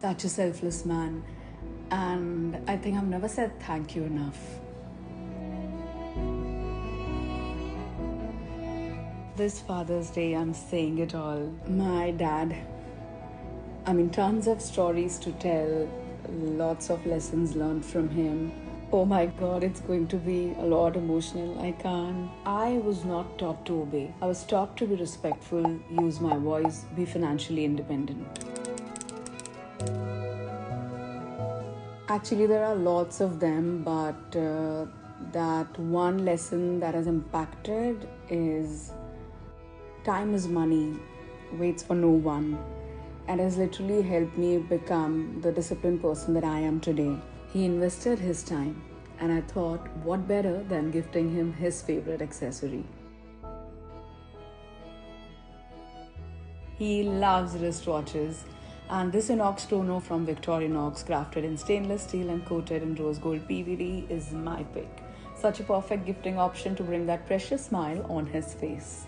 Such a selfless man. And I think I've never said thank you enough. This Father's Day, I'm saying it all. My dad, tons of stories to tell, lots of lessons learned from him. Oh my god, it's going to be a lot emotional. I can't. I was not taught to obey. I was taught to be respectful, use my voice, be financially independent. Actually, there are lots of them, but that one lesson that has impacted is time is money, waits for no one, and has literally helped me become the disciplined person that I am today. He invested his time, and I thought, what better than gifting him his favorite accessory? He loves wristwatches, and this inox chrono from Victorinox, crafted in stainless steel and coated in rose gold PVD, is my pick. Such a perfect gifting option to bring that precious smile on his face.